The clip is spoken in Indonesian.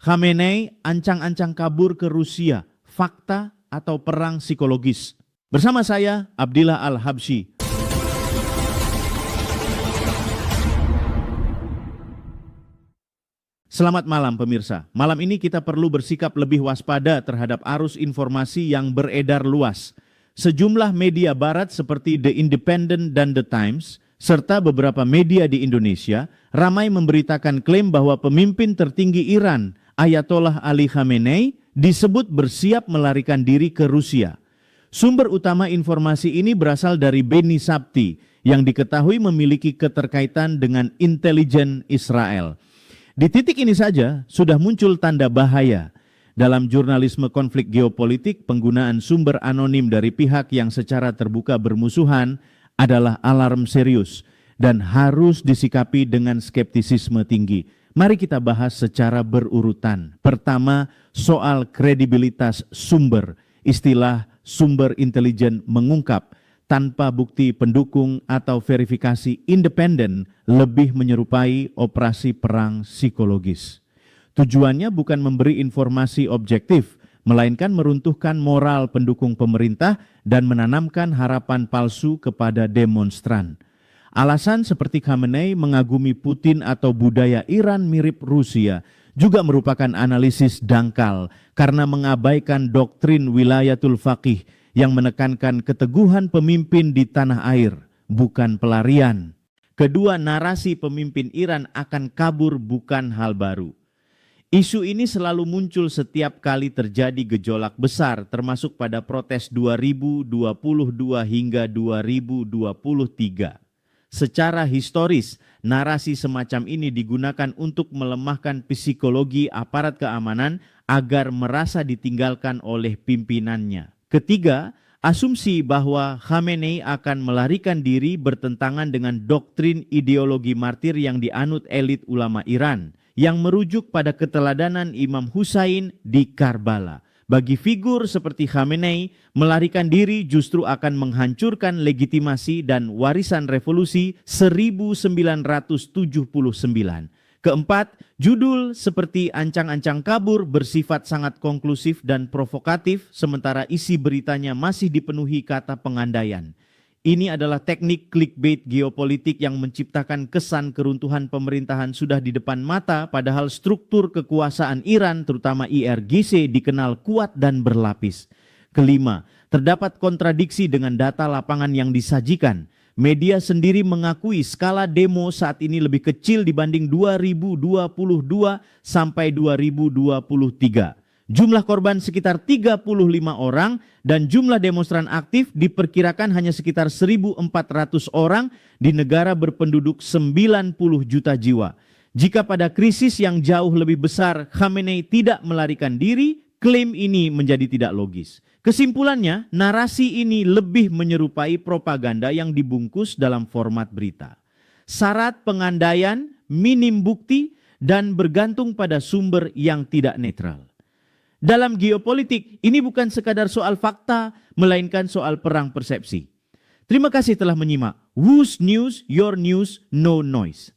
Khamenei ancang-ancang kabur ke Rusia, fakta atau perang psikologis? Bersama saya, Abdillah Al-Habsyi. Selamat malam pemirsa. Malam ini kita perlu bersikap lebih waspada terhadap arus informasi yang beredar luas. Sejumlah media barat seperti The Independent dan The Times, serta beberapa media di Indonesia, ramai memberitakan klaim bahwa pemimpin tertinggi Iran, Ayatollah Ali Khamenei, disebut bersiap melarikan diri ke Rusia. Sumber utama informasi ini berasal dari Beni Sabti, yang diketahui memiliki keterkaitan dengan intelijen Israel. Di titik ini saja sudah muncul tanda bahaya. Dalam jurnalisme konflik geopolitik, penggunaan sumber anonim dari pihak yang secara terbuka bermusuhan adalah alarm serius dan harus disikapi dengan skeptisisme tinggi. Mari kita bahas secara berurutan. Pertama, soal kredibilitas sumber. Istilah sumber intelijen mengungkap tanpa bukti pendukung atau verifikasi independen lebih menyerupai operasi perang psikologis. Tujuannya bukan memberi informasi objektif, melainkan meruntuhkan moral pendukung pemerintah dan menanamkan harapan palsu kepada demonstran. Alasan seperti Khamenei mengagumi Putin atau budaya Iran mirip Rusia juga merupakan analisis dangkal karena mengabaikan doktrin wilayatul faqih yang menekankan keteguhan pemimpin di tanah air, bukan pelarian. Kedua, narasi pemimpin Iran akan kabur bukan hal baru. Isu ini selalu muncul setiap kali terjadi gejolak besar, termasuk pada protes 2022 hingga 2023. Secara historis, narasi semacam ini digunakan untuk melemahkan psikologi aparat keamanan agar merasa ditinggalkan oleh pimpinannya. Ketiga, asumsi bahwa Khamenei akan melarikan diri bertentangan dengan doktrin ideologi martir yang dianut elit ulama Iran, yang merujuk pada keteladanan Imam Husain di Karbala. Bagi figur seperti Khamenei, melarikan diri justru akan menghancurkan legitimasi dan warisan revolusi 1979. Keempat, judul seperti ancang-ancang kabur bersifat sangat konklusif dan provokatif, sementara isi beritanya masih dipenuhi kata pengandaian. Ini adalah teknik clickbait geopolitik yang menciptakan kesan keruntuhan pemerintahan sudah di depan mata, padahal struktur kekuasaan Iran, terutama IRGC, dikenal kuat dan berlapis. Kelima, terdapat kontradiksi dengan data lapangan yang disajikan. Media sendiri mengakui skala demo saat ini lebih kecil dibanding 2022 sampai 2023. Jumlah korban sekitar 35 orang dan jumlah demonstran aktif diperkirakan hanya sekitar 1.400 orang di negara berpenduduk 90 juta jiwa. Jika pada krisis yang jauh lebih besar Khamenei tidak melarikan diri, klaim ini menjadi tidak logis. Kesimpulannya, narasi ini lebih menyerupai propaganda yang dibungkus dalam format berita. Syarat pengandaian, minim bukti, dan bergantung pada sumber yang tidak netral. Dalam geopolitik, ini bukan sekadar soal fakta, melainkan soal perang persepsi. Terima kasih telah menyimak. Whose News, Your News, No Noise.